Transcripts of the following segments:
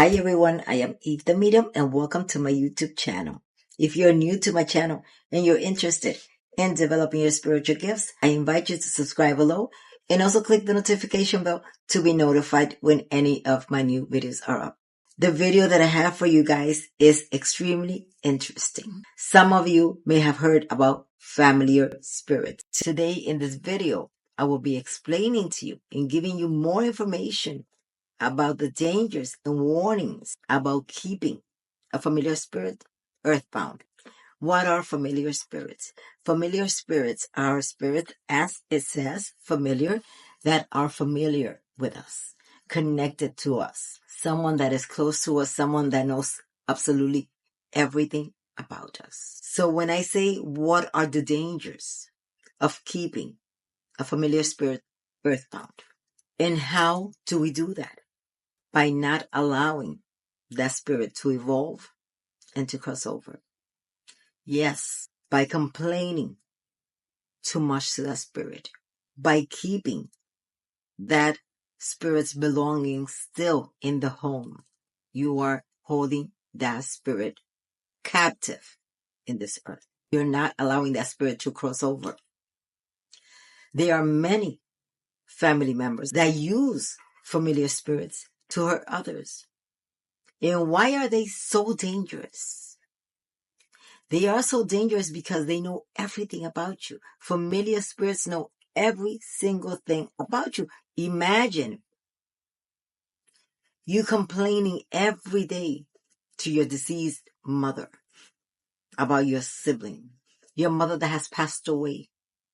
Hi everyone, I am evethemedium and welcome to my YouTube channel. If you're new to my channel and you're interested in developing your spiritual gifts, I invite you to subscribe below and also click the notification bell to be notified when any of my new videos are up. The video that I have for you guys is extremely interesting. Some of you may have heard about familiar spirits. Today in this video, I will be explaining to you and giving you more information about the dangers and warnings about keeping a familiar spirit earthbound. What are familiar spirits? Familiar spirits are spirits, as it says, familiar, that are familiar with us, connected to us, someone that is close to us, someone that knows absolutely everything about us. So when I say what are the dangers of keeping a familiar spirit earthbound, and how do we do that? By not allowing that spirit to evolve and to cross over. Yes, by complaining too much to that spirit. By keeping that spirit's belongings still in the home. You are holding that spirit captive in this earth. You're not allowing that spirit to cross over. There are many family members that use familiar spirits to hurt others. And why are they so dangerous? They are so dangerous because they know everything about you. Familiar spirits know every single thing about you. Imagine you complaining every day to your deceased mother about your sibling, your mother that has passed away,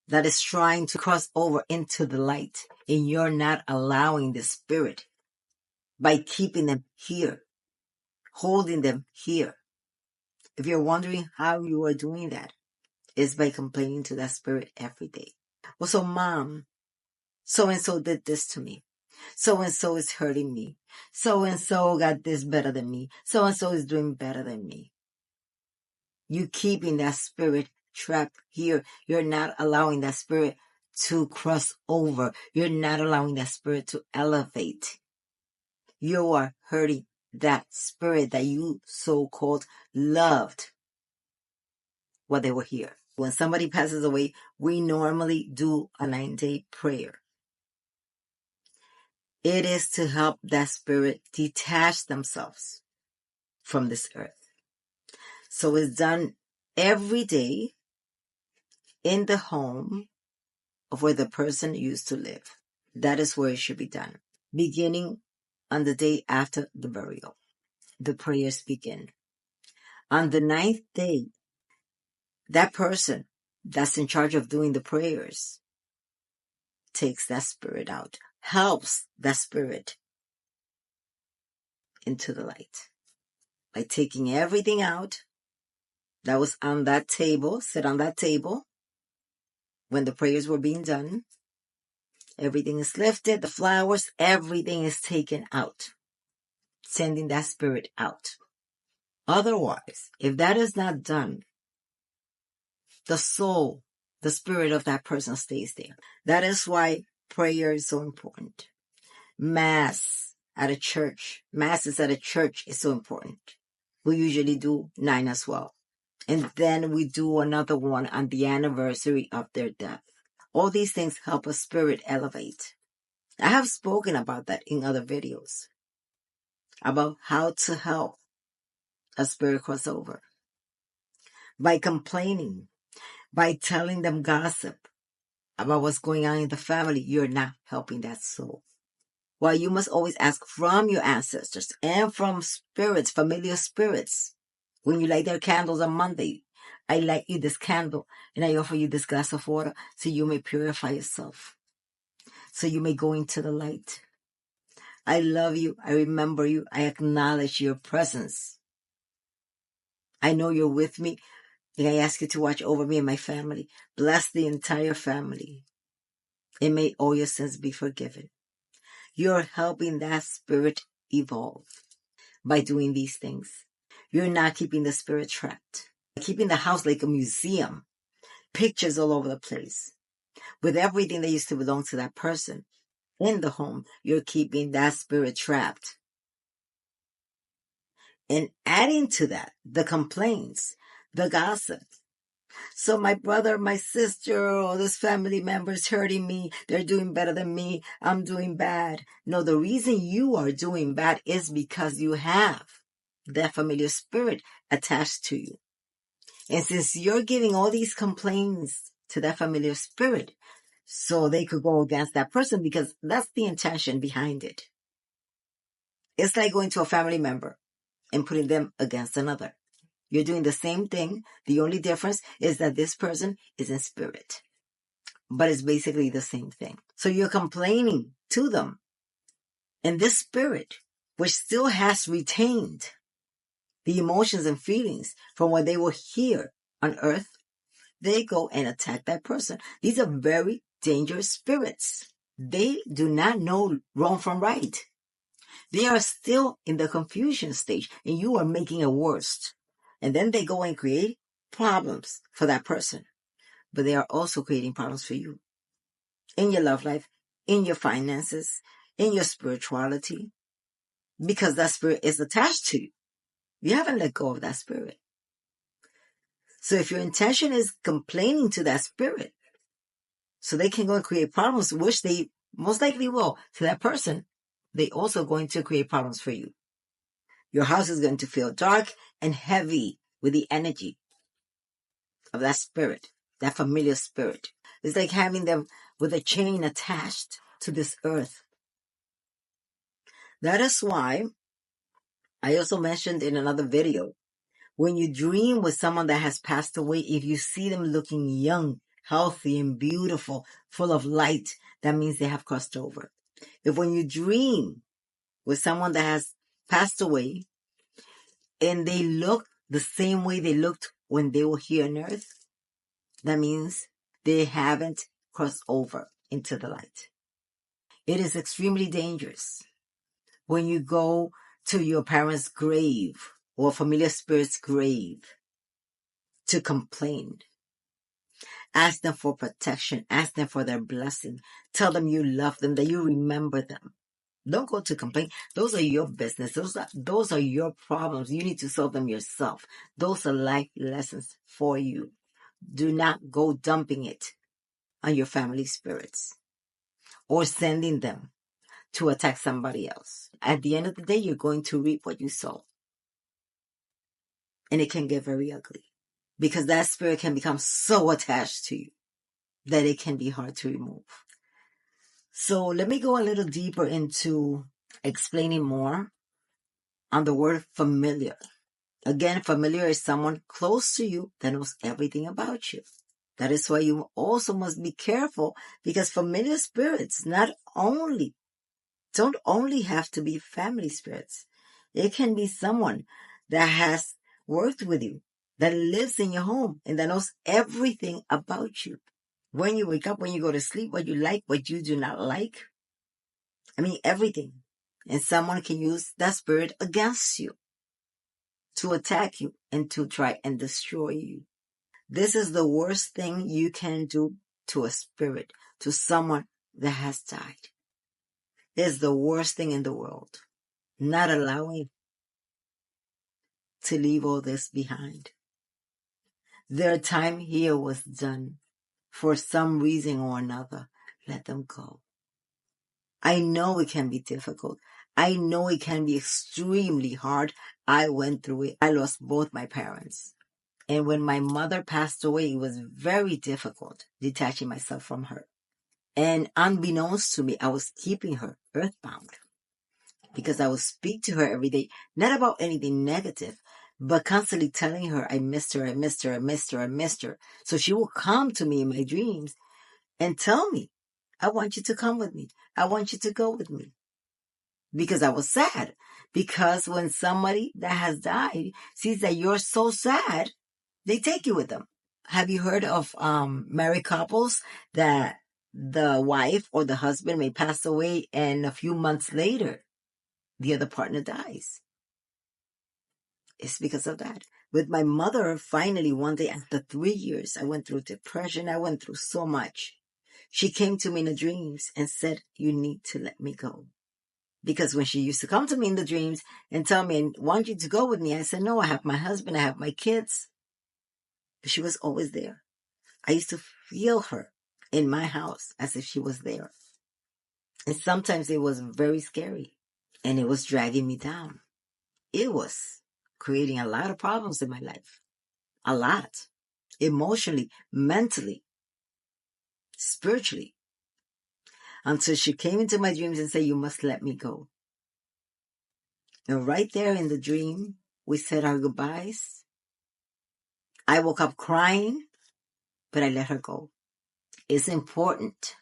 that is trying to cross over into the light, and you're not allowing the spirit by keeping them here, holding them here. If you're wondering how you are doing that, it's by complaining to that spirit every day. Well, so mom, so-and-so did this to me. So-and-so is hurting me. So-and-so got this better than me. So-and-so is doing better than me. You keeping that spirit trapped here. You're not allowing that spirit to cross over. You're not allowing that spirit to elevate. You are hurting that spirit that you so-called loved while they were here. When somebody passes away, we normally do a 9-day prayer. It is to help that spirit detach themselves from this earth. So it's done every day in the home of where the person used to live. That is where it should be done. Beginning on the day after the burial, the prayers begin. On the 9th day, that person that's in charge of doing the prayers takes that spirit out, helps that spirit into the light by taking everything out that was on that table, sit on that table when the prayers were being done. Everything is lifted, the flowers, everything is taken out, sending that spirit out. Otherwise, if that is not done, the soul, the spirit of that person stays there. That is why prayer is so important. Masses at a church is so important. We usually do 9 as well. And then we do another one on the anniversary of their death. All these things help a spirit elevate. I have spoken about that in other videos, about how to help a spirit cross over. By complaining, by telling them gossip about what's going on in the family, you're not helping that soul. Well, you must always ask from your ancestors and from spirits, familiar spirits. When you light their candles on Monday, I light you this candle and I offer you this glass of water so you may purify yourself, so you may go into the light. I love you. I remember you. I acknowledge your presence. I know you're with me, and I ask you to watch over me and my family. Bless the entire family, and may all your sins be forgiven. You're helping that spirit evolve by doing these things. You're not keeping the spirit trapped. Keeping the house like a museum. Pictures all over the place. With everything that used to belong to that person in the home, you're keeping that spirit trapped. And adding to that, the complaints, the gossip. So my brother, my sister, or this family member is hurting me. They're doing better than me. I'm doing bad. No, the reason you are doing bad is because you have that familiar spirit attached to you. And since you're giving all these complaints to that familiar spirit, so they could go against that person, because that's the intention behind it. It's like going to a family member and putting them against another. You're doing the same thing. The only difference is that this person is in spirit. But it's basically the same thing. So you're complaining to them. And this spirit, which still has retained the emotions and feelings from what they were here on earth, they go and attack that person. These are very dangerous spirits. They do not know wrong from right. They are still in the confusion stage, and you are making it worse. And then they go and create problems for that person. But they are also creating problems for you. In your love life, in your finances, in your spirituality. Because that spirit is attached to you. You haven't let go of that spirit. So if your intention is complaining to that spirit, so they can go and create problems, which they most likely will to that person, they also going to create problems for you. Your house is going to feel dark and heavy with the energy of that spirit, that familiar spirit. It's like having them with a chain attached to this earth. That is why I also mentioned in another video, when you dream with someone that has passed away, if you see them looking young, healthy, and beautiful, full of light, that means they have crossed over. If when you dream with someone that has passed away and they look the same way they looked when they were here on earth, that means they haven't crossed over into the light. It is extremely dangerous when you go to your parents' grave or familiar spirit's grave to complain. Ask them for protection. Ask them for their blessing. Tell them you love them, that you remember them. Don't go to complain. Those are your business. Those are your problems. You need to solve them yourself. Those are life lessons for you. Do not go dumping it on your family spirits or sending them to attack somebody else. At the end of the day, you're going to reap what you sow. And it can get very ugly because that spirit can become so attached to you that it can be hard to remove. So let me go a little deeper into explaining more on the word familiar. Again, familiar is someone close to you that knows everything about you. That is why you also must be careful, because familiar spirits don't only have to be family spirits. It can be someone that has worked with you, that lives in your home, and that knows everything about you. When you wake up, when you go to sleep, what you like, what you do not like. I mean, everything. And someone can use that spirit against you to attack you and to try and destroy you. This is the worst thing you can do to a spirit, to someone that has died. It is the worst thing in the world. Not allowing to leave all this behind. Their time here was done. For some reason or another, let them go. I know it can be difficult. I know it can be extremely hard. I went through it. I lost both my parents. And when my mother passed away, it was very difficult detaching myself from her. And unbeknownst to me, I was keeping her earthbound because I would speak to her every day, not about anything negative, but constantly telling her I missed her, I missed her, I missed her, I missed her. So she will come to me in my dreams and tell me, I want you to come with me. I want you to go with me. Because I was sad. Because when somebody that has died sees that you're so sad, they take you with them. Have you heard of married couples that the wife or the husband may pass away and a few months later, the other partner dies? It's because of that. With my mother, finally, one day after 3 years, I went through depression. I went through so much. She came to me in the dreams and said, you need to let me go. Because when she used to come to me in the dreams and tell me, I want you to go with me, I said, no, I have my husband, I have my kids. But she was always there. I used to feel her in my house as if she was there. And sometimes it was very scary and it was dragging me down. It was creating a lot of problems in my life. A lot. Emotionally, mentally, spiritually. Until she came into my dreams and said, you must let me go. And right there in the dream, we said our goodbyes. I woke up crying, but I let her go. It's important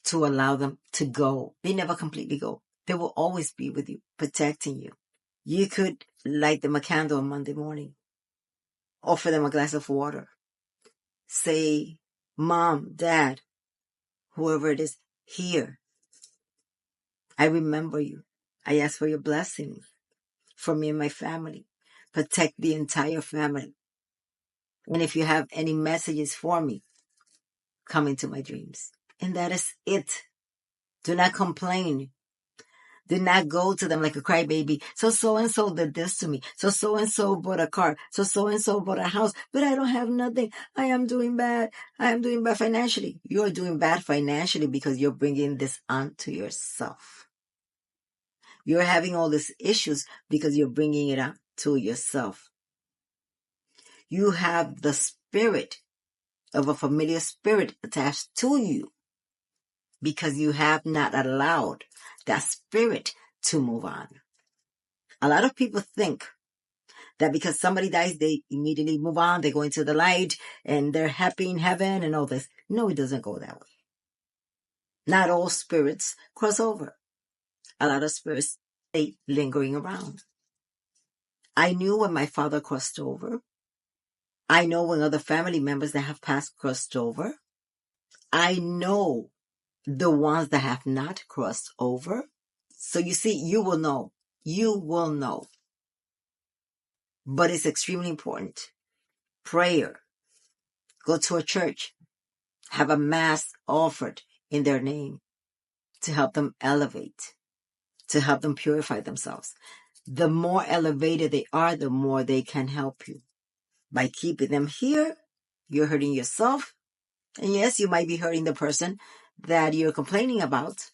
to allow them to go. They never completely go. They will always be with you, protecting you. You could light them a candle on Monday morning. Offer them a glass of water. Say, Mom, Dad, whoever it is, here. I remember you. I ask for your blessings for me and my family. Protect the entire family. And if you have any messages for me, come into my dreams. And that is it. Do not complain. Do not go to them like a crybaby. So-and-so did this to me. So-and-so bought a car. So-and-so bought a house. But I don't have nothing. I am doing bad. I am doing bad financially. You are doing bad financially because you're bringing this onto yourself. You're having all these issues because you're bringing it up to yourself. You have the spirit of a familiar spirit attached to you because you have not allowed that spirit to move on. A lot of people think that because somebody dies, they immediately move on, they go into the light, and they're happy in heaven and all this. No, it doesn't go that way. Not all spirits cross over. A lot of spirits stay lingering around. I knew when my father crossed over. I know when other family members that have passed crossed over. I know the ones that have not crossed over. So you see, you will know. You will know. But it's extremely important. Prayer. Go to a church. Have a mass offered in their name to help them elevate, to help them purify themselves. The more elevated they are, the more they can help you. By keeping them here, you're hurting yourself. And yes, you might be hurting the person that you're complaining about,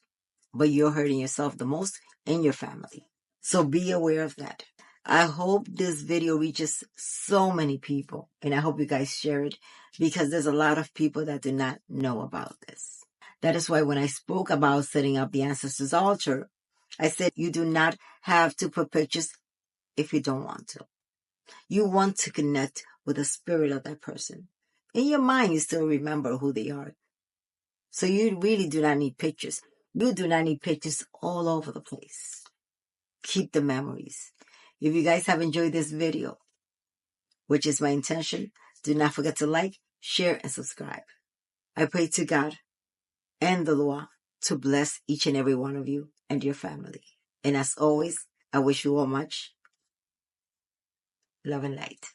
but you're hurting yourself the most and your family. So be aware of that. I hope this video reaches so many people, and I hope you guys share it because there's a lot of people that do not know about this. That is why when I spoke about setting up the ancestors' altar, I said you do not have to put pictures if you don't want to. You want to connect with the spirit of that person. In your mind, you still remember who they are. So you really do not need pictures. You do not need pictures all over the place. Keep the memories. If you guys have enjoyed this video, which is my intention, do not forget to like, share, and subscribe. I pray to God and the Lord to bless each and every one of you and your family. And as always, I wish you all much love and light.